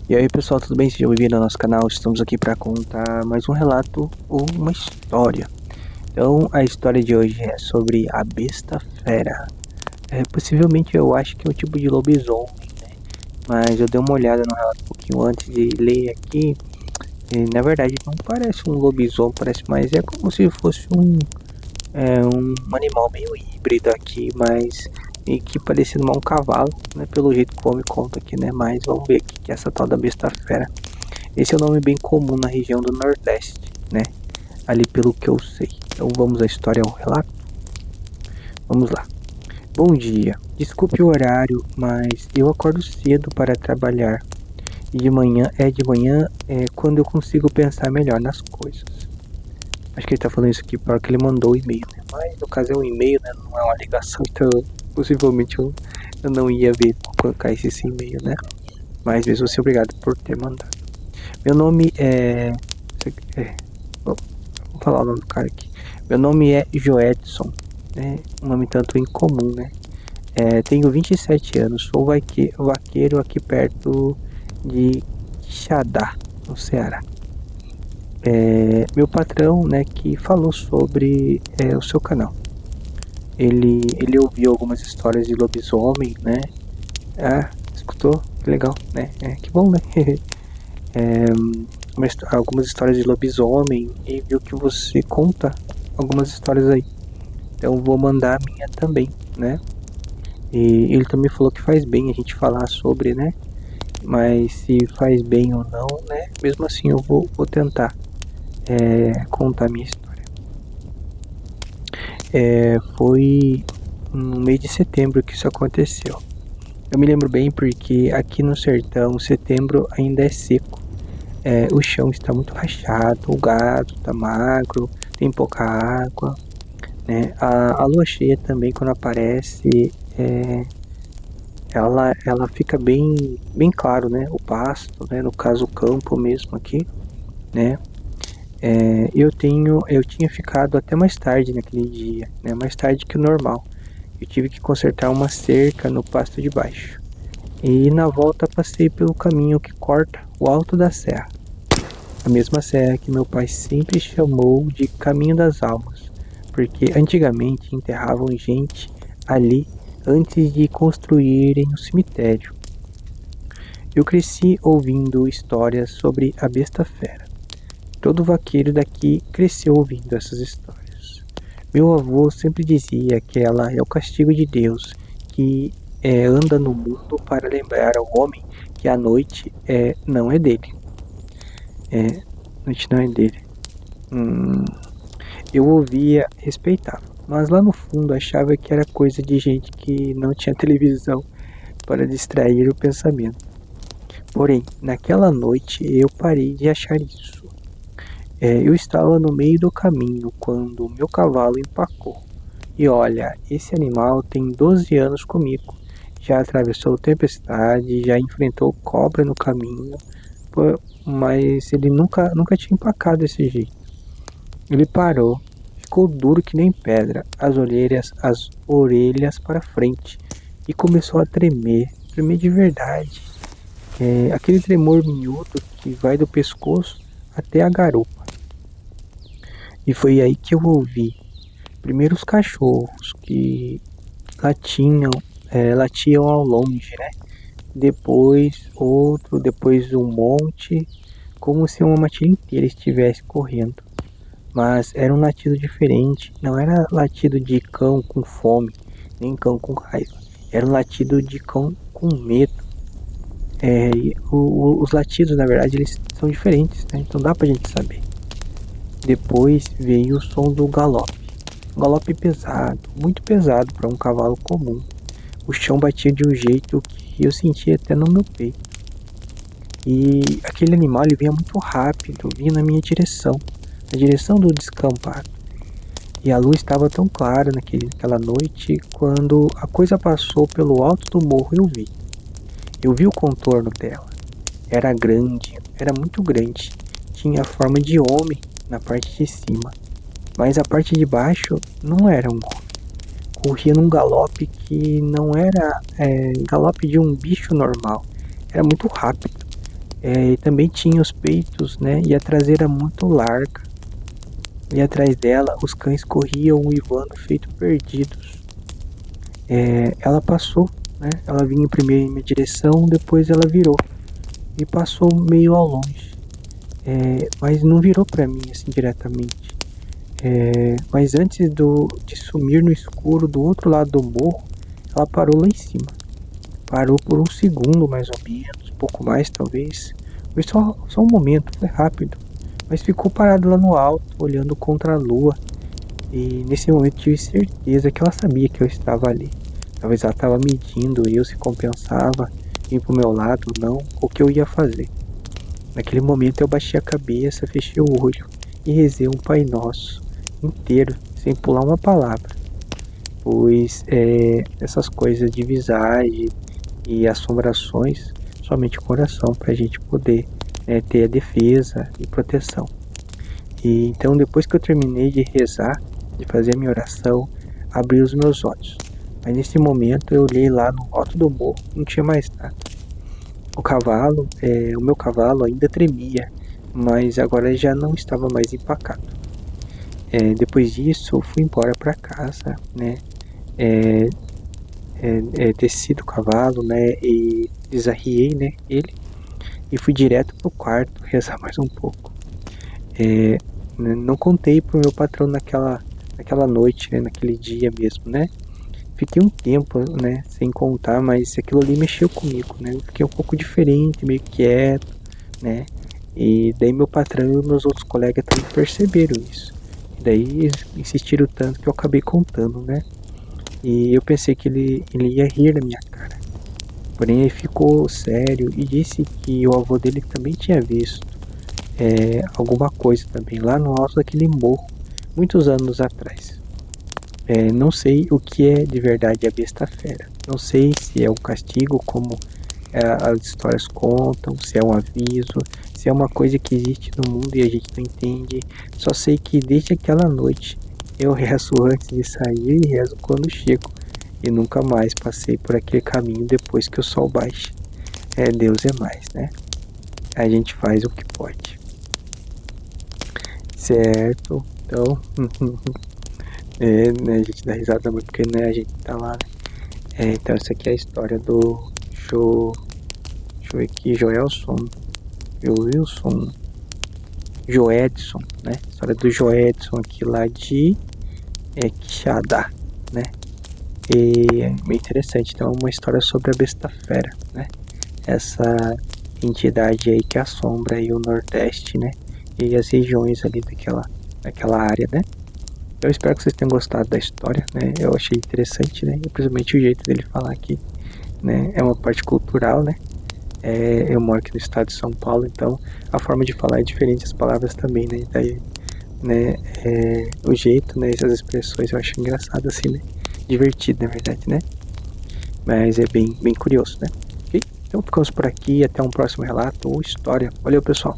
E aí pessoal, tudo bem? Sejam bem-vindos ao nosso canal. Estamos aqui para contar mais um relato ou uma história. Então, a história de hoje é sobre a besta fera. Possivelmente eu acho que é um tipo de lobisomem, né? Mas eu dei uma olhada no relato um pouquinho antes de ler aqui. E, na verdade, não parece um lobisomem, parece mais como se fosse um animal meio híbrido aqui, mas meio que parecendo um cavalo, né? Pelo jeito que o homem conta aqui, né? Mas vamos ver o que é essa tal da besta fera. Esse é um nome bem comum na região do Nordeste, né? Ali pelo que eu sei. Então vamos à história ao relato? Vamos lá. Bom dia. Desculpe o horário, mas eu acordo cedo para trabalhar. E de manhã é quando eu consigo pensar melhor nas coisas. Acho que ele tá falando isso aqui porque ele mandou o e-mail, né? Mas no caso é um e-mail, né? Não é uma ligação, então possivelmente eu não ia ver colocar esse e-mail, né? Mas mesmo assim, obrigado por ter mandado. Meu nome é vou falar o nome do cara aqui. Meu nome é Joedson, né? Um nome tanto incomum, né? Tenho 27 anos, sou vaqueiro aqui perto de Xadá, no Ceará. Meu patrão, né, que falou sobre o seu canal. Ele ouviu algumas histórias de lobisomem, né? Ah, escutou? Que legal, né? Que bom, né? é, algumas histórias de lobisomem e viu que você conta algumas histórias aí. Então vou mandar a minha também, né? E ele também falou que faz bem a gente falar sobre, né? Mas se faz bem ou não, né? Mesmo assim eu vou tentar contar a minha história. Foi no mês de setembro que isso aconteceu. Eu me lembro bem porque aqui no sertão, setembro ainda é seco. O chão está muito rachado, o gado está magro, tem pouca água, né? A lua cheia também, quando aparece, ela fica bem claro, né? O pasto, né? No caso o campo mesmo aqui, né? Eu tinha ficado até mais tarde naquele dia, né? Mais tarde que o normal. Eu tive que consertar uma cerca no pasto de baixo. E na volta passei pelo caminho que corta o alto da serra. A mesma serra que meu pai sempre chamou de Caminho das Almas, porque antigamente enterravam gente ali antes de construírem o cemitério. Eu cresci ouvindo histórias sobre a besta fera. Todo vaqueiro daqui cresceu ouvindo essas histórias. Meu avô sempre dizia que ela é o castigo de Deus, que anda no mundo para lembrar ao homem que a noite não é dele. A noite não é dele. Eu ouvia, respeitava, mas lá no fundo achava que era coisa de gente que não tinha televisão para distrair o pensamento. Porém, naquela noite eu parei de achar isso. Eu estava no meio do caminho quando meu cavalo empacou. E olha, esse animal tem 12 anos comigo. Já atravessou tempestade, já enfrentou cobra no caminho, mas ele nunca tinha empacado desse jeito. Ele parou, ficou duro que nem pedra, as orelhas para frente, e começou a tremer de verdade. Aquele tremor miúdo que vai do pescoço até a garupa. E foi aí que eu ouvi. Primeiro os cachorros que latiam, latiam ao longe, né? Depois outro, depois um monte, como se uma matilha inteira estivesse correndo. Mas era um latido diferente, não era latido de cão com fome, nem cão com raiva. Era um latido de cão com medo. Os latidos, na verdade, eles são diferentes, né? Então dá pra gente saber. Depois veio o som do galope. Um galope pesado, muito pesado para um cavalo comum. O chão batia de um jeito que eu sentia até no meu peito. E aquele animal ele vinha muito rápido, vinha na minha direção, na direção do descampado. E a luz estava tão clara naquela noite, quando a coisa passou pelo alto do morro eu vi. Eu vi o contorno dela. Era grande, era muito grande. Tinha a forma de homem na parte de cima. Mas a parte de baixo não era um homem. Corria num galope que não era galope de um bicho normal. Era muito rápido. E também tinha os peitos, né, e a traseira muito larga. E atrás dela os cães corriam uivando feito perdidos. Ela passou, né? Ela vinha primeiro em minha direção, depois ela virou e passou meio ao longe. Mas não virou para mim assim diretamente. Mas antes de sumir no escuro do outro lado do morro, ela parou lá em cima. Parou por um segundo mais ou menos, pouco mais talvez. Foi só um momento, foi rápido. Mas ficou parado lá no alto, olhando contra a lua. E nesse momento tive certeza que ela sabia que eu estava ali. Talvez ela estava medindo eu se compensava vir pro meu lado ou não, o que eu ia fazer. Naquele momento eu baixei a cabeça, fechei o olho e rezei um Pai Nosso inteiro, sem pular uma palavra. Pois essas coisas de visagem e assombrações, somente o coração para a gente poder ter a defesa e proteção. E então depois que eu terminei de rezar, de fazer a minha oração, abri os meus olhos. Mas nesse momento eu olhei lá no alto do morro, não tinha mais nada. O meu cavalo ainda tremia, mas agora já não estava mais empacado. Depois disso eu fui embora para casa, né? Desci do cavalo, né? E desarriei, né? Ele e fui direto pro quarto rezar mais um pouco. Não contei pro meu patrão naquela noite, né? Naquele dia mesmo, né? Fiquei um tempo, né, sem contar, mas aquilo ali mexeu comigo, né? Eu fiquei um pouco diferente, meio quieto, né? E daí meu patrão e meus outros colegas também perceberam isso. E daí eles insistiram tanto que eu acabei contando, né? E eu pensei que ele ia rir da minha cara. Porém ele ficou sério e disse que o avô dele também tinha visto alguma coisa também lá no alto daquele morro, muitos anos atrás. Não sei o que é de verdade a besta fera. Não sei se é um castigo, como as histórias contam, se é um aviso, se é uma coisa que existe no mundo e a gente não entende. Só sei que desde aquela noite eu rezo antes de sair e rezo quando chego. E nunca mais passei por aquele caminho depois que o sol baixa. Deus é mais, né? A gente faz o que pode. Certo? Então, né, a gente dá risada muito porque né, a gente tá lá, né? Então essa aqui é a história do deixa eu ver aqui, Joedson, né? História do Joedson aqui lá de Quixadá, né? E é bem interessante, então é uma história sobre a besta fera, né? Essa entidade aí que assombra aí o Nordeste, né? E as regiões ali daquela área, né? Eu espero que vocês tenham gostado da história, né? Eu achei interessante, né? E principalmente o jeito dele falar aqui, né? É uma parte cultural, né? Eu moro aqui no estado de São Paulo, então a forma de falar é diferente, as palavras também, né? Daí, né? O jeito, né? Essas expressões eu acho engraçado assim, né? Divertido, na verdade, né? Mas é bem curioso, né? Ok? Então ficamos por aqui, até um próximo relato ou história. Valeu, pessoal!